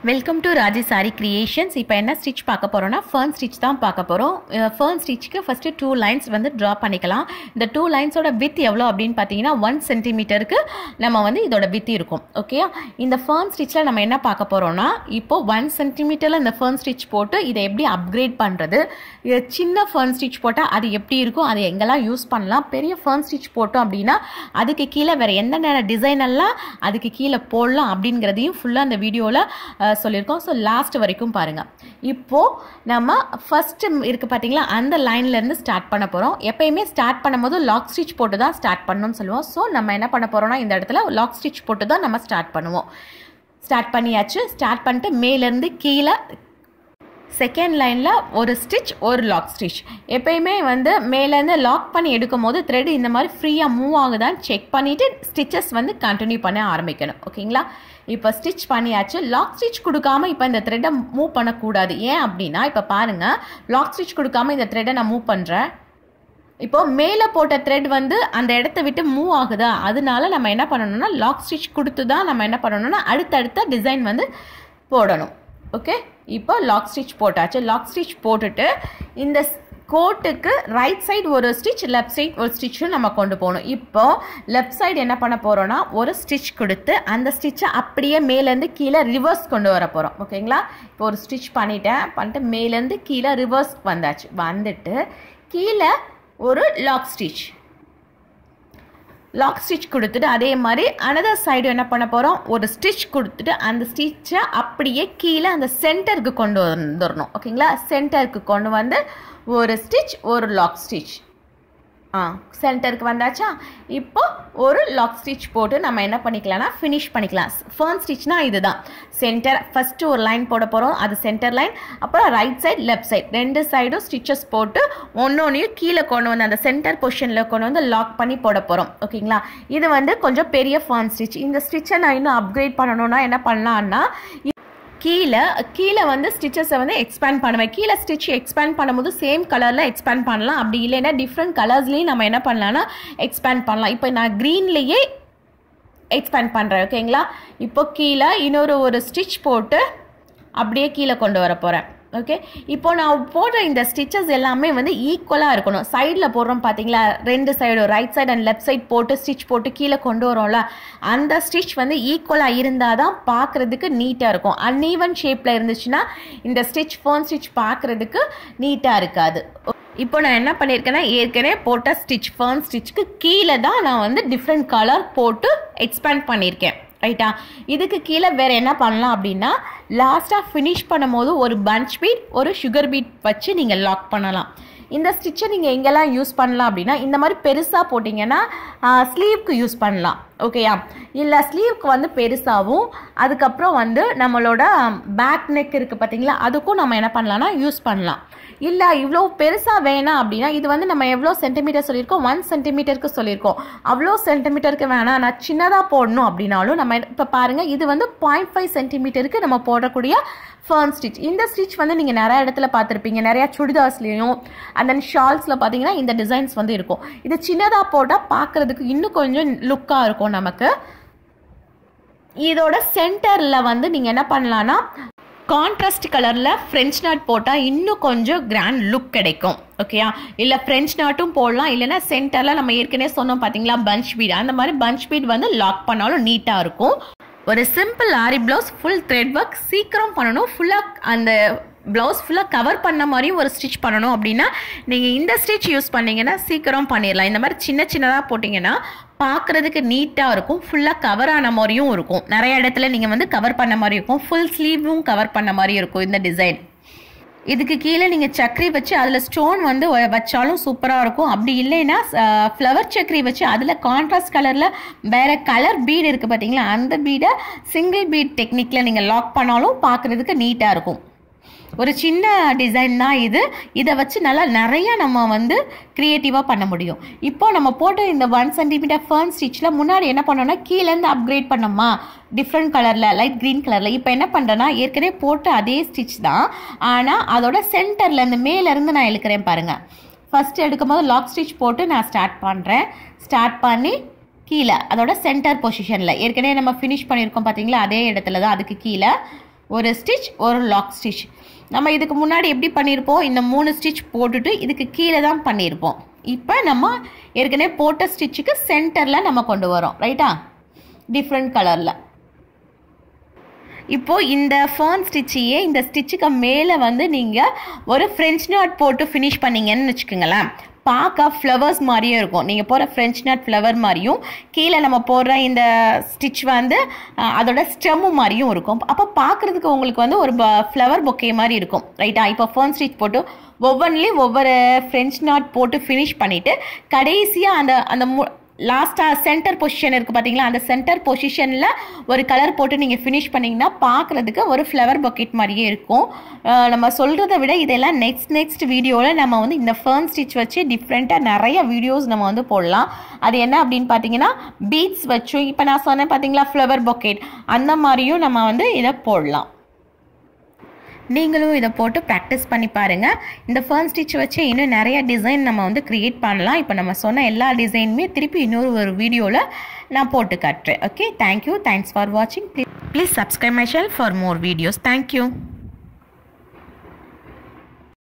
Welcome to Raji sorry creations. இப்போ என்ன stitch பார்க்க போகிறோம்னா ஃபர்ன் ஸ்டிச் தான் பார்க்க போகிறோம். ஃபர்ன் ஸ்டிச்சுக்கு ஃபஸ்ட்டு 2 லைன்ஸ் வந்து ட்ரா பண்ணிக்கலாம். இந்த 2 லைன்ஸோட வித் எவ்வளோ அப்படின்னு பார்த்தீங்கன்னா 1 சென்டிமீட்டருக்கு நம்ம வந்து இதோட வித் இருக்கும். ஓகேயா, இந்த ஃபர்ன் ஸ்டிச்சில் நம்ம என்ன பார்க்க போகிறோம்னா இப்போது 1 சென்டிமீட்டரில் இந்த ஃபர்ன் ஸ்டிச் போட்டு இதை எப்படி அப்கிரேட் பண்ணுறது, சின்ன ஃபர்ன் ஸ்டிச் போட்டால் அது எப்படி இருக்கும், அதை எங்கெல்லாம் யூஸ் பண்ணலாம், பெரிய ஃபர்ன் ஸ்டிச் போட்டோம் அப்படின்னா அதுக்கு கீழே வேறு எந்தென்ன டிசைன் எல்லாம் அதுக்கு கீழே போடலாம் அப்படிங்கிறதையும் ஃபுல்லாக அந்த வீடியோவில் சொல்லியிருக்கோம். ஸோ லாஸ்ட் வரைக்கும் பாருங்கள். இப்போது நம்ம ஃபஸ்ட்டு இருக்குது பார்த்தீங்களா, அந்த லைன்லேருந்து ஸ்டார்ட் பண்ண போகிறோம். எப்பயுமே ஸ்டார்ட் பண்ணும்போது லாக் ஸ்டிச் போட்டு தான் ஸ்டார்ட் பண்ணணும்னு சொல்லுவோம். ஸோ நம்ம என்ன பண்ண போகிறோம்னா இந்த இடத்துல லாக் ஸ்டிச் போட்டு தான் நம்ம ஸ்டார்ட் பண்ணுவோம். ஸ்டார்ட் பண்ணியாச்சு. ஸ்டார்ட் பண்ணிட்டு மேலேருந்து கீழே செகண்ட் லைனில் ஒரு ஸ்டிச், ஒரு லாக் ஸ்டிச். எப்பயுமே வந்து மேலேருந்து லாக் பண்ணி எடுக்கும் போது த்ரெட் இந்த மாதிரி ஃப்ரீயாக மூவ் ஆகுதான்னு செக் பண்ணிவிட்டு ஸ்டிச்சஸ் வந்து கண்டினியூ பண்ண ஆரம்பிக்கணும். ஓகேங்களா, இப்போ ஸ்டிச் பண்ணியாச்சு. லாக் ஸ்டிச் கொடுக்காம இப்போ இந்த த்ரெட்டை மூவ் பண்ணக்கூடாது. ஏன் அப்படின்னா இப்போ பாருங்கள், லாக் ஸ்டிச் கொடுக்காம இந்த த்ரெட்டை நான் மூவ் பண்ணுறேன். இப்போது மேலே போட்ட த்ரெட் வந்து அந்த இடத்த விட்டு மூவ் ஆகுதா, அதனால நம்ம என்ன பண்ணணும்னா லாக் ஸ்டிச் கொடுத்து தான் நம்ம என்ன பண்ணணும்னா அடுத்தடுத்த டிசைன் வந்து போடணும். ஓகே, இப்போ லாக் ஸ்டிச் போட்டாச்சு. லாக் ஸ்டிச் போட்டுட்டு இந்த கோட்டுக்கு ரைட் சைடு ஒரு ஸ்டிச், லெஃப்ட் சைடு ஒரு ஸ்டிச்சும் நம்ம கொண்டு போகணும். இப்போ லெஃப்ட் சைடு என்ன பண்ண போகிறோம்னா ஒரு ஸ்டிச் கொடுத்து அந்த ஸ்டிச்சை அப்படியே மேலேருந்து கீழே ரிவர்ஸ் கொண்டு வர போகிறோம். ஓகேங்களா, இப்போ ஒரு ஸ்டிச் பண்ணிட்டு மேலேருந்து கீழே ரிவர்ஸ் வந்தாச்சு. வந்துட்டு கீழே ஒரு லாக் ஸ்டிச் கொடுத்துட்டு அதே மாதிரி அனதர் சைடு என்ன பண்ண போகிறோம், ஒரு ஸ்டிச் கொடுத்துட்டு அந்த ஸ்டிச்சை அப்படியே கீழே அந்த சென்டருக்கு கொண்டு வந்துடணும். ஓகேங்களா, சென்டருக்கு கொண்டு வந்து ஒரு ஸ்டிச், ஒரு லாக் ஸ்டிச். சென்டருக்கு வந்தாச்சா. இப்போ ஒரு லாக் ஸ்டிச் போட்டு நம்ம என்ன பண்ணிக்கலாம்னா ஃபினிஷ் பண்ணிக்கலாம். ஃபர்ன் ஸ்டிச்னா இதுதான். சென்டர் ஃபஸ்ட்டு ஒரு லைன் போட போகிறோம், அது சென்டர் லைன். அப்புறம் ரைட் சைடு, லெஃப்ட் சைடு ரெண்டு சைடும் ஸ்டிச்சஸ் போட்டு ஒன்னொன்னையும் கீழே கொண்டு வந்து அந்த சென்டர் பொசிஷனில் கொண்டு வந்து லாக் பண்ணி போட போகிறோம். ஓகேங்களா, இது வந்து கொஞ்சம் பெரிய ஃபர்ன் ஸ்டிச். இந்த ஸ்டிச்சை நான் இன்னும் அப்கிரேட் பண்ணணும்னா என்ன பண்ணலான்னா கீழே வந்து ஸ்டிச்சஸை வந்து எக்ஸ்பேண்ட் பண்ணுவேன். கீழே ஸ்டிச் எக்ஸ்பேண்ட் பண்ணும்போது சேம் கலரில் எக்ஸ்பேண்ட் பண்ணலாம். அப்படி இல்லைன்னா டிஃப்ரெண்ட் கலர்ஸ்லேயும் நம்ம என்ன பண்ணலாம்னா எக்ஸ்பேண்ட் பண்ணலாம். இப்போ நான் க்ரீன்லேயே எக்ஸ்பேண்ட் பண்ணுறேன். ஓகேங்களா, இப்போ கீழே ஒரு ஸ்டிச் போட்டு அப்படியே கீழே கொண்டு வர போகிறேன். ஓகே, இப்போ நான் போடுற இந்த ஸ்டிச்சஸ் எல்லாமே வந்து ஈக்குவலாக இருக்கணும். சைடில் போடுறோம் பார்த்தீங்களா, ரெண்டு சைடும் right side and left side போட்டு ஸ்டிச் போட்டு கீழே கொண்டு வரோம்ல, அந்த ஸ்டிச் வந்து ஈக்குவலாக இருந்தால் தான் பார்க்குறதுக்கு நீட்டாக இருக்கும். அன்ஈவன் ஷேப்பில் இருந்துச்சுன்னா இந்த ஸ்டிச் ஃபர்ன் ஸ்டிச் பார்க்குறதுக்கு நீட்டாக இருக்காது. இப்போ நான் என்ன பண்ணியிருக்கேன்னா ஏற்கனவே போட்ட ஸ்டிச் ஃபர்ன் ஸ்டிச்சுக்கு கீழே தான் நான் வந்து டிஃப்ரெண்ட் கலர் போட்டு எக்ஸ்பேண்ட் பண்ணியிருக்கேன். ரைட்டா, இதுக்கு கீழே வேறு என்ன பண்ணலாம் அப்படின்னா லாஸ்ட்டாக ஃபினிஷ் பண்ணும் போது ஒரு பஞ்ச் பீட், ஒரு சுகர் பீட் வச்சு நீங்கள் லாக் பண்ணலாம். இந்த ஸ்டிச்சை நீங்கள் எங்கெல்லாம் யூஸ் பண்ணலாம் அப்படின்னா இந்த மாதிரி பெருசாக போட்டிங்கன்னா ஸ்லீவ்க்கு யூஸ் பண்ணலாம். ஓகேயா, இல்லை ஸ்லீவ்க்கு வந்து பெருசாகவும் அதுக்கப்புறம் வந்து நம்மளோட பேக் நெக் இருக்குது பார்த்தீங்களா, அதுக்கும் நம்ம என்ன பண்ணலாம்னா யூஸ் பண்ணலாம். இல்லை இவ்வளோ பெருசாக வேணாம் அப்படின்னா இது வந்து நம்ம எவ்வளோ சென்டிமீட்டர் சொல்லியிருக்கோம், 1 சென்டிமீட்டருக்கு சொல்லியிருக்கோம். அவ்வளோ சென்டிமீட்டருக்கு வேணாம், நான் சின்னதாக போடணும் அப்படின்னாலும் நம்ம இப்போ பாருங்கள், இது வந்து 0.5 சென்டிமீட்டருக்கு நம்ம போடக்கூடிய ஃபர்ன் ஸ்டிச். இந்த ஸ்டிச் வந்து நீங்கள் நிறைய இடத்துல பார்த்துருப்பீங்க, நிறையா சுடிதார்ஸ்லேயும் அண்ட் தென் ஷால்ஸில் பார்த்தீங்கன்னா இந்த டிசைன்ஸ் வந்து இருக்கும். இது சின்னதாக போட்டால் பார்க்குறதுக்கு இன்னும் கொஞ்சம் லுக்காக இருக்கும் நமக்கு. இதோட சென்டரில் வந்து நீங்கள் என்ன பண்ணலான்னா கான்ட்ராஸ்ட் கலரில் ஃப்ரெஞ்ச் நாட் போட்டால் இன்னும் கொஞ்சம் கிராண்ட் லுக் கிடைக்கும். ஓகேயா, இல்லை ஃப்ரெஞ்ச் நாட்டும் போடலாம். இல்லைன்னா சென்டரில் நம்ம ஏற்கனவே சொன்னோம் பார்த்தீங்களா பஞ்ச் பீட், அந்த மாதிரி பஞ்ச் பீட் வந்து லாக் பண்ணாலும் நீட்டாக இருக்கும். ஒரு சிம்பிள் ஆரி ப்ளவுஸ் ஃபுல் த்ரெட் ஒர்க் சீக்கிரம் பண்ணணும். ஃபுல்லாக அந்த ப்ளவுஸ் ஃபுல்லாக கவர் பண்ண மாதிரியும் ஒரு ஸ்டிச் பண்ணணும் அப்படின்னா நீங்கள் இந்த ஸ்டிச் யூஸ் பண்ணிங்கன்னா சீக்கிரம் பண்ணிடலாம். இந்த மாதிரி சின்ன சின்னதாக போட்டிங்கன்னா பார்க்குறதுக்கு நீட்டாக இருக்கும், ஃபுல்லாக கவர் ஆன மாதிரியும் இருக்கும். நிறைய இடத்துல நீங்கள் வந்து கவர் பண்ண மாதிரி இருக்கும், ஃபுல் ஸ்லீவும் கவர் பண்ண மாதிரி இருக்கும் இந்த டிசைன். இதுக்கு கீழே நீங்கள் சக்கரி வச்சு அதில் ஸ்டோன் வந்து வச்சாலும் சூப்பராக இருக்கும். அப்படி இல்லைன்னா ஃப்ளவர் சக்கரி வச்சு அதில் கான்ட்ராஸ்ட் கலரில் வேறு கலர் பீடு இருக்குது பார்த்தீங்களா, அந்த பீடை சிங்கிள் பீட் டெக்னிக்கில் நீங்கள் லாக் பண்ணாலும் பார்க்குறதுக்கு நீட்டாக இருக்கும். ஒரு சின்ன டிசைன் தான் இது. இதை வச்சு நல்லா நிறைய நம்ம வந்து க்ரியேட்டிவாக பண்ண முடியும். இப்போ நம்ம போட்ட இந்த 1 சென்டிமீட்டர் ஃபர்ன் ஸ்டிச்சில் முன்னாடி என்ன பண்ணோன்னா கீழேருந்து அப்கிரேட் பண்ணோமா டிஃப்ரெண்ட் கலரில், லைட் க்ரீன் கலரில். இப்போ என்ன பண்ணுறேன்னா ஏற்கனவே போட்ட அதே ஸ்டிச் தான், ஆனால் அதோட சென்டர்லேருந்து மேலேருந்து நான் இழுக்கிறேன் பாருங்கள். ஃபஸ்ட்டு எடுக்கும் போது லாக் ஸ்டிச் போட்டு நான் ஸ்டார்ட் பண்ணுறேன். ஸ்டார்ட் பண்ணி கீழே அதோட சென்டர் பொசிஷனில் ஏற்கனவே நம்ம ஃபினிஷ் பண்ணியிருக்கோம் பார்த்தீங்களா, அதே இடத்துல தான் அதுக்கு கீழே ஒரு ஸ்டிச் ஒரு லாக் ஸ்டிச். நம்ம இதுக்கு முன்னாடி எப்படி பண்ணியிருப்போம், இந்த 3 ஸ்டிச் போட்டுட்டு இதுக்கு கீழே தான் பண்ணியிருப்போம். இப்போ நம்ம ஏற்கனவே போட்ட ஸ்டிச்சுக்கு சென்டரில் நம்ம கொண்டு வரோம், ரைட்டா, டிஃப்ரெண்ட் கலரில். இப்போது இந்த ஃபர்ன் ஸ்டிச்சையே இந்த ஸ்டிச்சுக்கு மேலே வந்து நீங்கள் ஒரு ஃப்ரெஞ்ச் நாட் போட்டு ஃபினிஷ் பண்ணிங்கன்னு வச்சுக்கோங்களேன், பார்க்க ஃப்ளவர்ஸ் மாதிரியும் இருக்கும். நீங்கள் போகிற ஃப்ரெஞ்ச் நாட் ஃப்ளவர் மாதிரியும், கீழே நம்ம போடுற இந்த ஸ்டிச் வந்து அதோட ஸ்டெம்மு மாதிரியும் இருக்கும். அப்போ பார்க்குறதுக்கு உங்களுக்கு வந்து ஒரு ஃப்ளவர் பொக்கே மாதிரி இருக்கும், ரைட்டா. இப்போ ஃபர்ன் ஸ்டிச் போட்டு ஒவ்வொன்றிலையும் ஒவ்வொரு ஃப்ரெஞ்ச் நாட் போட்டு ஃபினிஷ் பண்ணிவிட்டு கடைசியாக அந்த லாஸ்ட்டாக சென்டர் பொசிஷன் இருக்குது பார்த்தீங்களா, அந்த சென்டர் பொசிஷனில் ஒரு கலர் போட்டு நீங்கள் ஃபினிஷ் பண்ணிங்கன்னா பார்க்குறதுக்கு ஒரு ஃப்ளவர் பக்கெட் மாதிரியே இருக்கும். நம்ம சொல்கிறத விட இதெல்லாம் நெக்ஸ்ட் வீடியோவில் நம்ம வந்து இந்த ஃபர்ன் ஸ்டிச் வச்சு டிஃப்ரெண்ட்டாக நிறைய வீடியோஸ் நம்ம வந்து போடலாம். அது என்ன அப்படின்னு பார்த்தீங்கன்னா பீட்ஸ் வச்சும், இப்போ நான் சொன்னேன் பார்த்தீங்களா ஃப்ளவர் பக்கெட், அந்த மாதிரியும் நம்ம வந்து இதை போடலாம். நீங்களும் இதை போட்டு ப்ராக்டிஸ் பண்ணி பாருங்கள். இந்த ஃபர்ன் ஸ்டிச் வச்சு இன்னும் நிறைய டிசைன் நம்ம வந்து க்ரியேட் பண்ணலாம். இப்போ நம்ம சொன்ன எல்லா டிசைனுமே திருப்பி இன்னொரு வீடியோவில் நான் போட்டு காட்டுறேன். ஓகே, தேங்க்யூ, தேங்க்ஸ் ஃபார் வாட்சிங். Please subscribe my channel for more videos. Thank you.